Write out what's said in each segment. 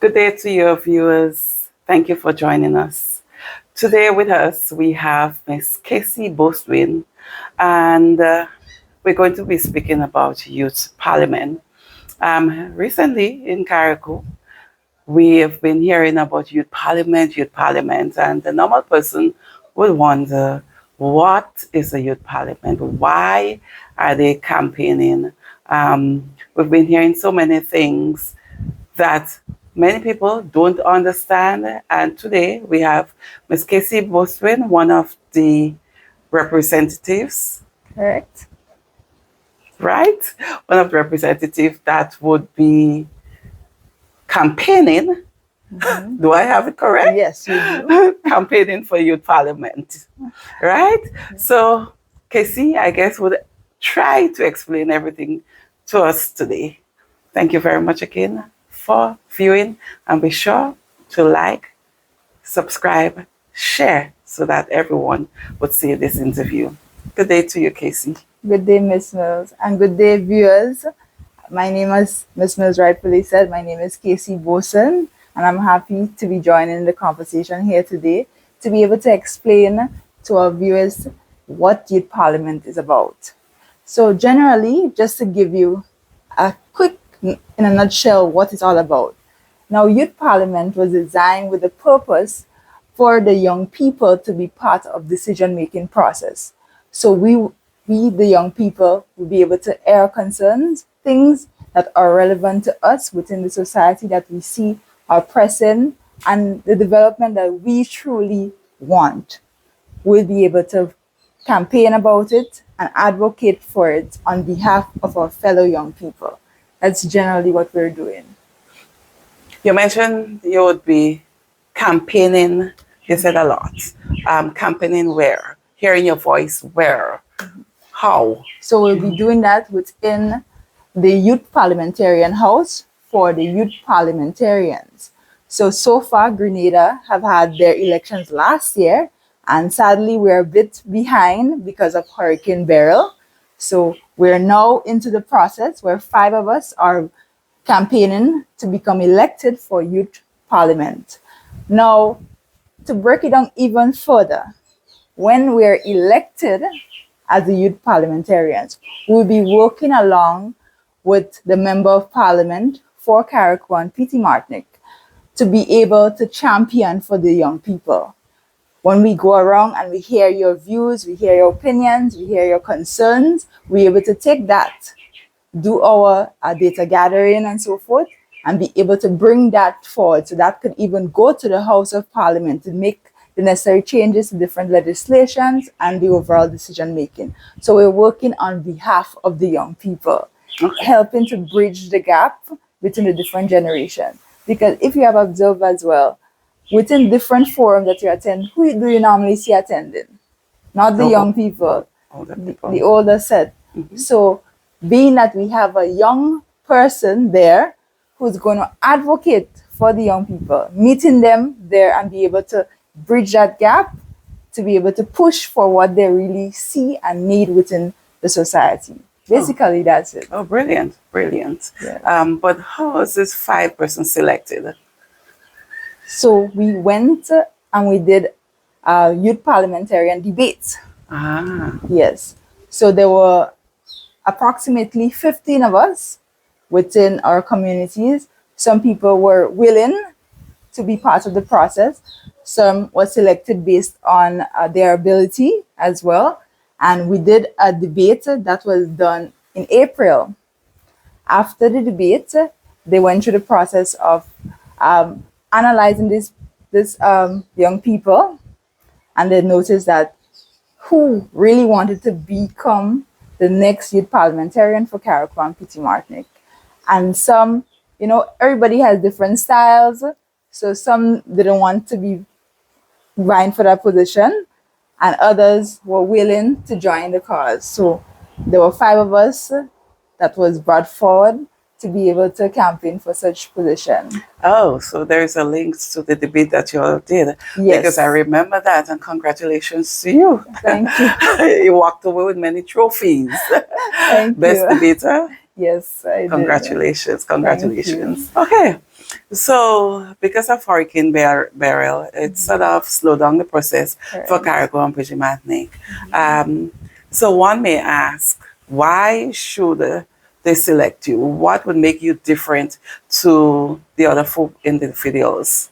Good day to your viewers. Thank you for joining us. Today with us, we have Miss Kacy Boatswain, and we're going to be speaking about Youth Parliament. Recently in Carriacou, we have been hearing about Youth Parliament, and the normal person will wonder, what is a Youth Parliament? Why are they campaigning? We've been hearing so many things that many people don't understand. And today we have Ms. Kacy Boatswain, one of the representatives, Correct. right? One of the representatives that would be campaigning. Do I have it correct? Yes, you do. Campaigning for Youth Parliament, right? So, Kacy, I guess, would try to explain everything to us today. Thank you very much again for viewing, and be sure to like, subscribe, share so that everyone would see this interview. Good day to you, Kacy. Good day, Miss Mills, and good day, viewers. My name is, Miss Mills rightfully said, my name is Kacy Boatswain, and I'm happy to be joining the conversation here today to be able to explain to our viewers what Youth Parliament is about. So generally, just to give you a quick, in a nutshell, what it's all about. Now, Youth Parliament was designed with the purpose for the young people to be part of decision-making process. So we, the young people, will be able to air concerns, things that are relevant to us within the society that we see are pressing, and the development that we truly want. We'll be able to campaign about it and advocate for it on behalf of our fellow young people. That's generally what we're doing. You mentioned you would be campaigning, you said a lot. Campaigning where? Hearing your voice where? How? So we'll be doing that within the Youth Parliamentarian House for the Youth Parliamentarians. So far, Grenada have had their elections last year, and sadly, we're a bit behind because of Hurricane Beryl. So we're now into the process where 5 of us are campaigning to become elected for Youth Parliament. Now, to break it down even further, when we're elected as the Youth Parliamentarians, we'll be working along with the Member of Parliament for Carriacou and Petite Martinique to be able to champion for the young people. When we go around and we hear your views, we hear your opinions, we hear your concerns, we're able to take that, do our data gathering and so forth, and be able to bring that forward so that could even go to the House of Parliament to make the necessary changes to different legislations and the overall decision making. So we're working on behalf of the young people, helping to bridge the gap between the different generations. Because if you have observed as well, within different forums that you attend, who do you normally see attending? Not the young people, the older set. So being that we have a young person there who's going to advocate for the young people, meeting them there and be able to bridge that gap to be able to push for what they really see and need within the society. Basically, that's it. Oh, brilliant, brilliant. Yeah. But how was this 5 person selected? So we went and we did Youth Parliamentarian debates. Yes. So there were approximately 15 of us within our communities. Some people were willing to be part of the process. Some were selected based on their ability as well. And we did a debate that was done in April. After the debate, they went through the process of analyzing this young people, and they noticed that who really wanted to become the next Youth Parliamentarian for Carriacou and Petite Martinique. And some, everybody has different styles. So some didn't want to be vying for that position, and others were willing to join the cause. So there were 5 of us that was brought forward to be able to campaign for such position. Oh, so there's a link to the debate that you all did. Yes. Because I remember that, and congratulations to you. Thank you. You walked away with many trophies. Thank Best you. debater. Yes, I did. Congratulations, congratulations. Okay, So, because of Hurricane Beryl, it sort of slowed down the process for Correct. Carriacou and Petite Martinique. Um, so, one may ask, why should they select you? What would make you different to the other four individuals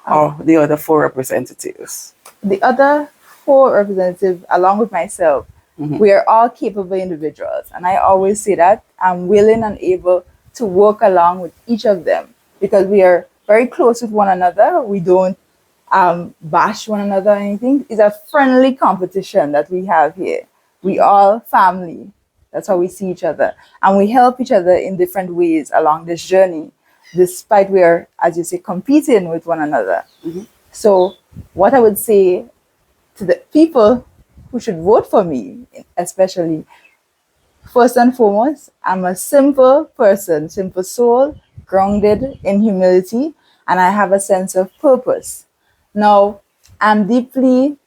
Um, or the other four representatives? the other four representatives, along with myself, Mhm. we are all capable individuals. And I always say that I'm willing and able to work along with each of them because we are very close with one another. We don't bash one another or anything. It's a friendly competition that we have here. We all family. That's how we see each other. And we help each other in different ways along this journey, despite we are, as you say, competing with one another. Mhm. So what I would say to the people who should vote for me, especially, first and foremost, I'm a simple person, simple soul, grounded in humility, and I have a sense of purpose. Now, I'm deeply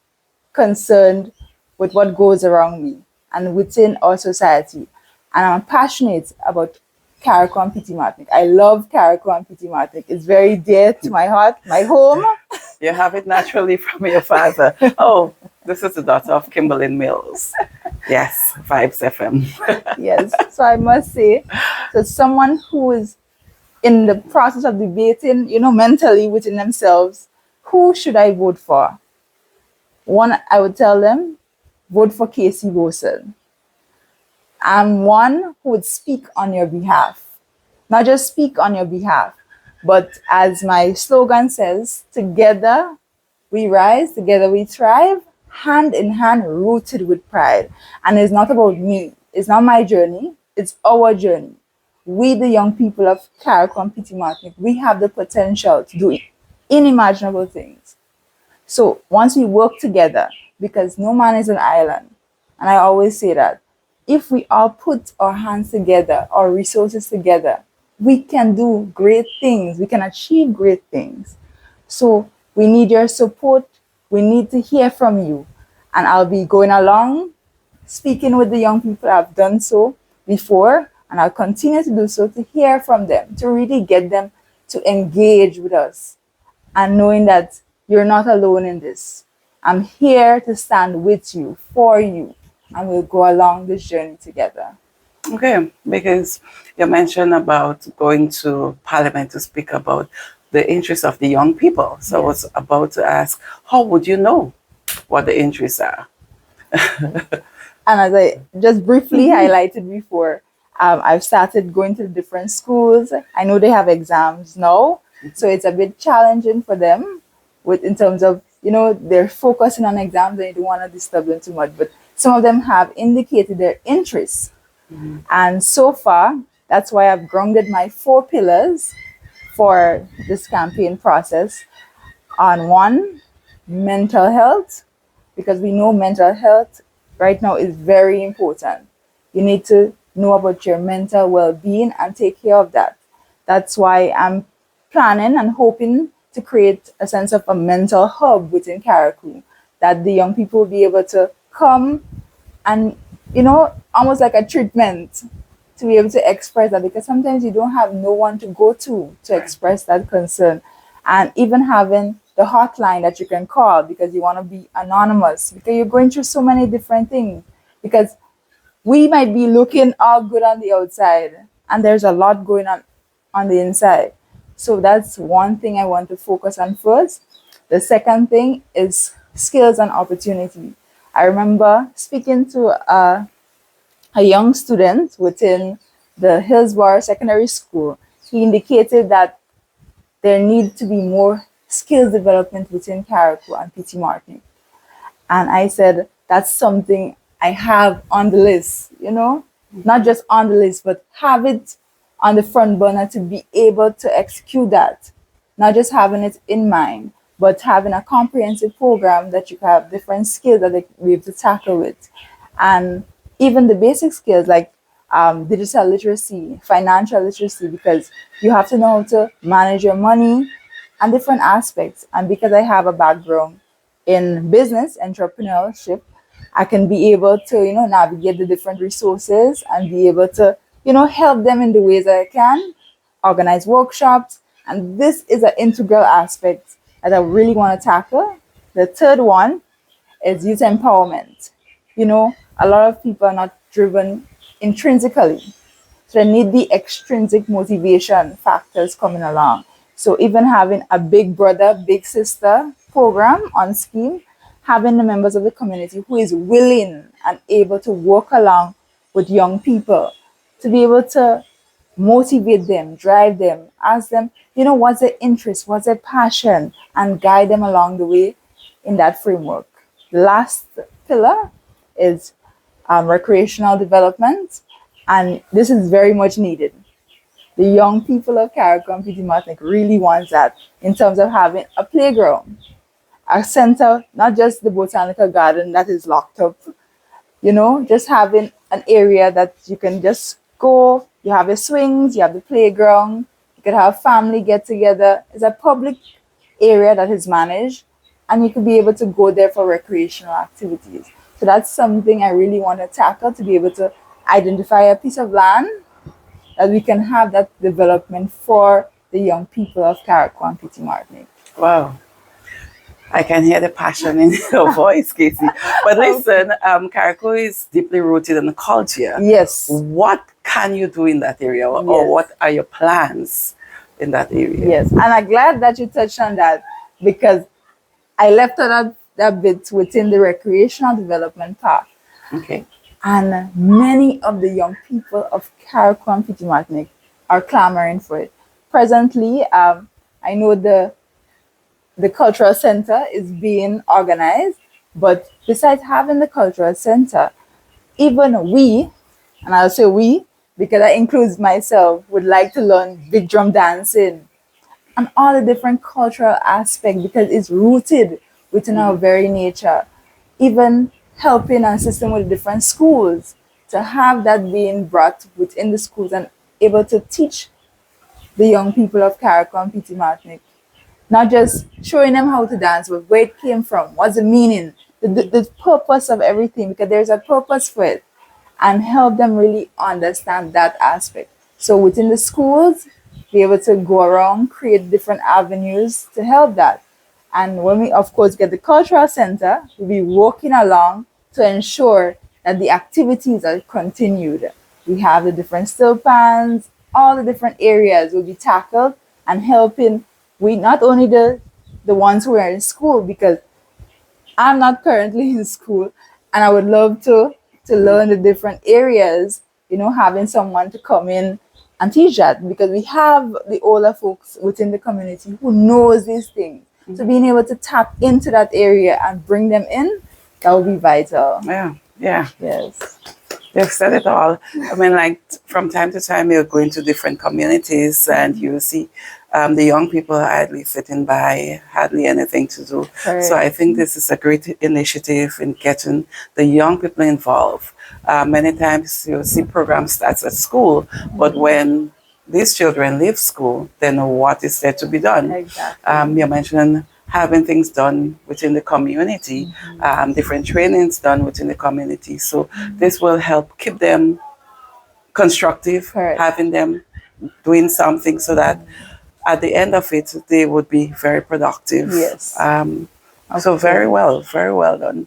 concerned with what goes around me and within our society. And I'm passionate about Carriacou and Petite Martinique. I love Carriacou and Petite Martinique. It's very dear to my heart, my home. You have it naturally from your father. Oh, this is the daughter of Kimberly Mills. Yes, Vibes FM. Yes. So I must say, so someone who is in the process of debating, mentally within themselves, who should I vote for? One, I would tell them, vote for Kacy Boatswain. I'm one who would speak on your behalf. Not just speak on your behalf, but as my slogan says, together we rise, together we thrive, hand in hand, rooted with pride. And it's not about me. It's not my journey. It's our journey. We, the young people of Carriacou and Petite Martinique, we have the potential to do unimaginable things. So once we work together, because no man is an island, and I always say that, if we all put our hands together, our resources together, we can do great things. We can achieve great things. So we need your support. We need to hear from you. And I'll be going along, speaking with the young people. I've done so before, and I'll continue to do so to hear from them, to really get them to engage with us and knowing that you're not alone in this. I'm here to stand with you, for you, and we'll go along this journey together. Okay, because you mentioned about going to Parliament to speak about the interests of the young people. So I was about to ask, how would you know what the interests are? And as I just briefly highlighted before, I've started going to different schools. I know they have exams now, so it's a bit challenging for them with in terms of they're focusing on exams and you don't want to disturb them too much. But some of them have indicated their interests, and so far that's why I've grounded my 4 pillars for this campaign process on one, mental health, because we know mental health right now is very important. You need to know about your mental well-being and take care of that. That's why I'm planning and hoping to create a sense of a mental hub within Carriacou, that the young people will be able to come and, almost like a treatment to be able to express that, because sometimes you don't have no one to go to express that concern. And even having the hotline that you can call because you want to be anonymous, because you're going through so many different things, because we might be looking all good on the outside and there's a lot going on the inside. So that's one thing I want to focus on first. The second thing is skills and opportunity. I remember speaking to a young student within the Hillsborough Secondary School. He indicated that there need to be more skills development within Carriacou and Petite Martinique. And I said, that's something I have on the list, not just on the list, but have it on the front burner to be able to execute that. Not just having it in mind, but having a comprehensive program that you can have different skills that they be able to tackle with. And even the basic skills like digital literacy, financial literacy, because you have to know how to manage your money and different aspects. And because I have a background in business entrepreneurship, I can be able to navigate the different resources and be able to help them in the ways that I can, organize workshops, And this is an integral aspect that I really want to tackle. The third one is youth empowerment. A lot of people are not driven intrinsically. So they need the extrinsic motivation factors coming along. So even having a big brother, big sister program on scheme, having the members of the community who is willing and able to work along with young people to be able to motivate them, drive them, ask them, what's their interest, what's their passion, and guide them along the way in that framework. The last pillar is recreational development, and this is very much needed. The young people of Carriacou and Petite Martinique really wants that in terms of having a playground, a center, not just the botanical garden that is locked up, just having an area that you can just go, you have your swings, you have the playground, you could have family get together. It's a public area that is managed, and you could be able to go there for recreational activities. So that's something I really want to tackle, to be able to identify a piece of land that we can have that development for the young people of Carriacou and Petite Martinique. Wow. I can hear the passion in your voice, Kacy. But listen, Carriacou is deeply rooted in the culture. Yes. What can you do in that area, or what are your plans in that area? Yes, and I'm glad that you touched on that, because I left out that bit within the recreational development part. Okay. And many of the young people of Carriacou and Petite Martinique are clamoring for it. Presently, I know the cultural center is being organized, but besides having the cultural center, even we, and I'll say we, because that includes myself, would like to learn big drum dancing and all the different cultural aspects, because it's rooted within our very nature. Even helping and assisting with different schools, to have that being brought within the schools and able to teach the young people of Carriacou and Petite Martinique. Not just showing them how to dance, but where it came from, what's the meaning, the purpose of everything, because there's a purpose for it, and help them really understand that aspect. So within the schools, be able to go around, create different avenues to help that. And when we, of course, get the cultural center, we'll be working along to ensure that the activities are continued. We have the different still pans, all the different areas will be tackled, and helping not only the ones who are in school, because I'm not currently in school, and I would love to learn the different areas, having someone to come in and teach that, because we have the older folks within the community who knows these things. So being able to tap into that area and bring them in, that would be vital. Yeah. Yes. They've said it all. I mean, like, from time to time, you're going to different communities and you see the young people idly sitting by, hardly anything to do. Right. So I think this is a great initiative in getting the young people involved. Many times you see programs starts at school, but when these children leave school, then what is there to be done? Exactly. You're mentioning having things done within the community, different trainings done within the community. So this will help keep them constructive, Correct. having them doing something so that at the end of it, they would be very productive. Yes. So very well done.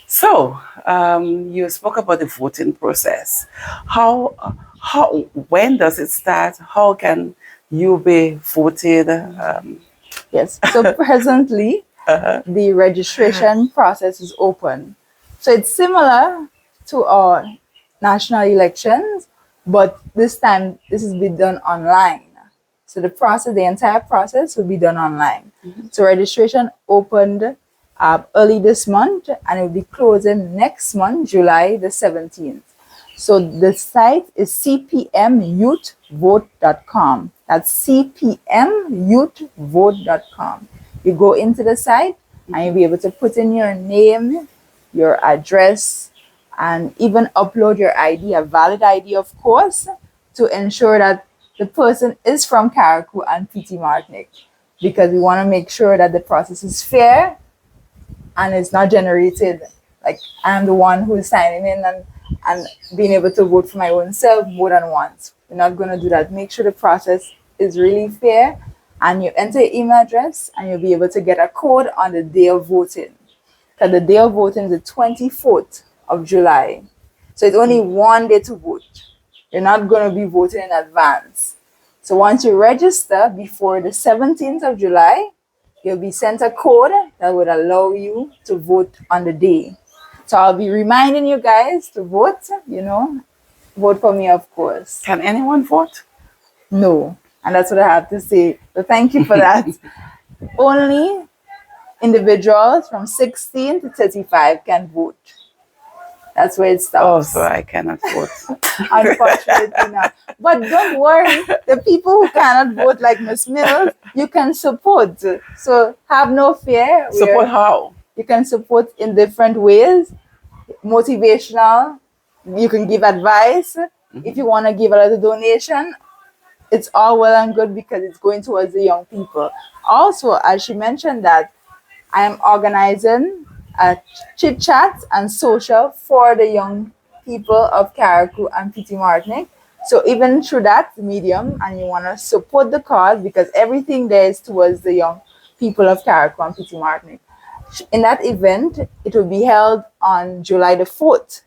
So you spoke about the voting process. When does it start? How can you be voted? Yes. So presently, the registration process is open. So it's similar to our national elections, but this time this is be done online. So the entire process will be done online. So registration opened early this month, and it will be closing next month, July the 17th. So the site is cpmyouthvote.com. That's cpmyouthvote.com. You go into the site and you'll be able to put in your name, your address, and even upload your ID, a valid ID, of course, to ensure that the person is from Carriacou and Petite Martinique, because we want to make sure that the process is fair and it's not generated like I'm the one who is signing in and being able to vote for my own self more than once. We're not going to do that. Make sure the process is really fair and you enter your email address, and you'll be able to get a code on the day of voting. Because the day of voting is the 24th of July. So it's only one day to vote. You're not going to be voting in advance. So once you register before the 17th of July, you'll be sent a code that would allow you to vote on the day. So I'll be reminding you guys to vote, vote for me, of course. Can anyone vote? No. And that's what I have to say. So thank you for that. Only individuals from 16 to 35 can vote. That's where it stops. Oh, so I cannot vote. Unfortunately not. But don't worry, the people who cannot vote, like Miss Mills, you can support. So have no fear. Support how? You can support in different ways. Motivational. You can give advice. If you want to give a little donation, it's all well and good because it's going towards the young people. Also, as she mentioned that, I am organizing a chit chat and social for the young people of Carriacou and Petite Martinique. So even through that medium, and you want to support the cause, because everything there is towards the young people of Carriacou and Petite Martinique. In that event, it will be held on July the 4th,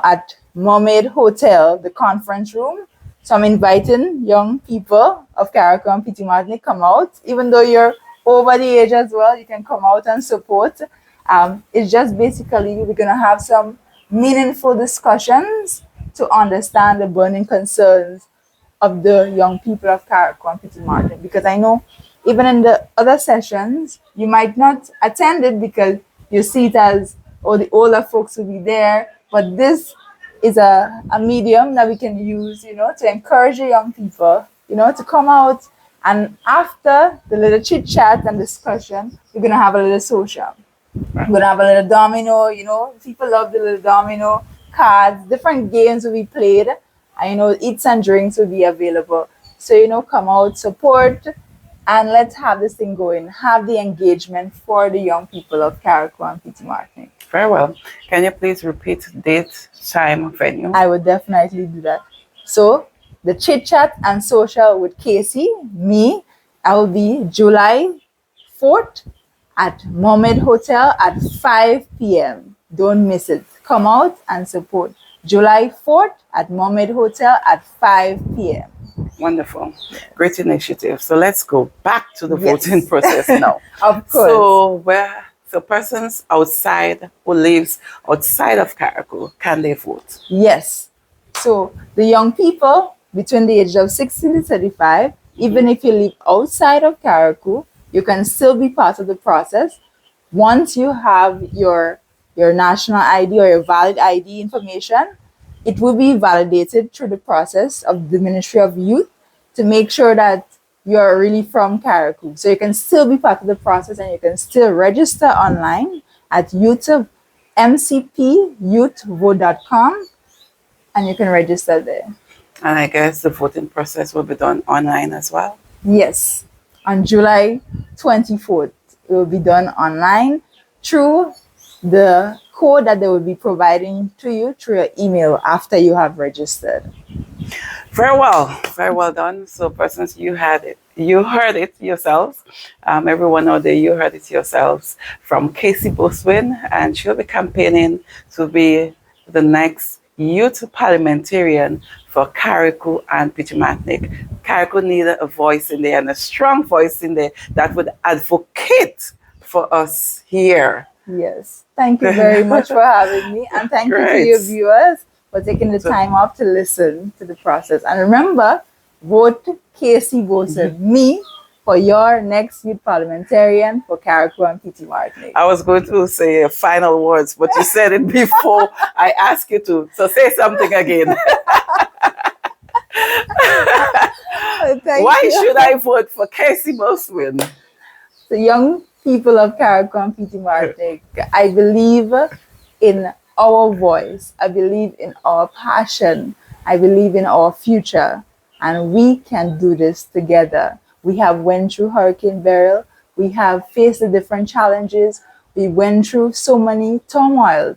at Mermaid Hotel, the conference room. So I'm inviting young people of Carriacou and Petite Martinique, come out. Even though you're over the age as well, you can come out and support. It's just basically we're going to have some meaningful discussions to understand the burning concerns of the young people of Carriacou and Petite Martinique. Because I know even in the other sessions, you might not attend it because you see it as, the older folks will be there. But this is a medium that we can use, to encourage the young people, to come out. And after the little chit chat and discussion, we're going to have a little social. We're going to have a little domino, people love the little domino cards, different games will be played. And, eats and drinks will be available. So, come out, support, and let's have this thing going. Have the engagement for the young people of Carriacou and Petite Martinique. Very well. Can you please repeat date, time, venue? I would definitely do that. So, the chit chat and social with Kacy, me, I will be July 4th at Mermaid Hotel at 5 p.m. Don't miss it. Come out and support. July 4th at Mermaid Hotel at 5 p.m. Wonderful. Great initiative. So let's go back to the voting process now. Of course. So persons outside who lives outside of Carriacou, can they vote? Yes. So the young people between the age of 16 to 35, even if you live outside of Carriacou, you can still be part of the process. Once you have your national ID or your valid ID information, it will be validated through the process of the Ministry of Youth to make sure that you're really from Carriacou. So you can still be part of the process and you can still register online at mcpyouthvote.com and you can register there. And I guess the voting process will be done online as well? Yes. On July 24th, it will be done online through the code that they will be providing to you through your email after you have registered. Very well done. So persons, you heard it yourselves. Everyone out there, you heard it yourselves from Kacy Boatswain, and she'll be campaigning to be the next youth parliamentarian for Carriacou and Petite Martinique. Carriacou needed a voice in there and a strong voice in there that would advocate for us here. Yes. Thank you very much for having me. And thank you to your viewers for taking the time off to listen to the process. And remember, vote Kacy Boatswain, me, for your next youth parliamentarian for Carriacou and Petite Martinique. I was going to say final words, but you said it before I asked you to. So say something again. Why should I vote for Kacy Boatswain? The young people of Carriacou and Petite Martinique, I believe in our voice. I believe in our passion. I believe in our future. And we can do this together. We have went through Hurricane Beryl. We have faced the different challenges. We went through so many turmoils.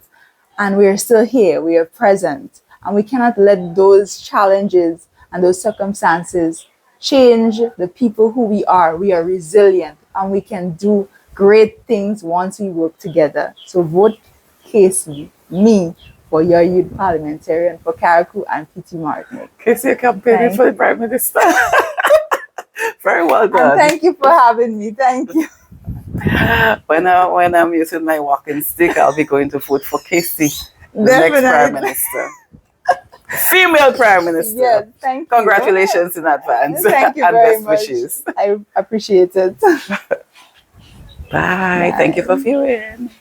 And we are still here. We are present. And we cannot let those challenges and those circumstances change the people who we are. We are resilient and we can do great things once we work together. So vote Kacy, me, for your youth parliamentarian for Carriacou and Petite Martinique. Kacy, you're campaigning for the Prime Minister. Very well done. And thank you for having me. Thank you. When I'm using my walking stick, I'll be going to vote for Kacy, the next Prime Minister. Female Prime Minister. Yes, thank you. Congratulations in advance. Thank you and very best much. wishes. I appreciate it. Bye. Thank you for viewing.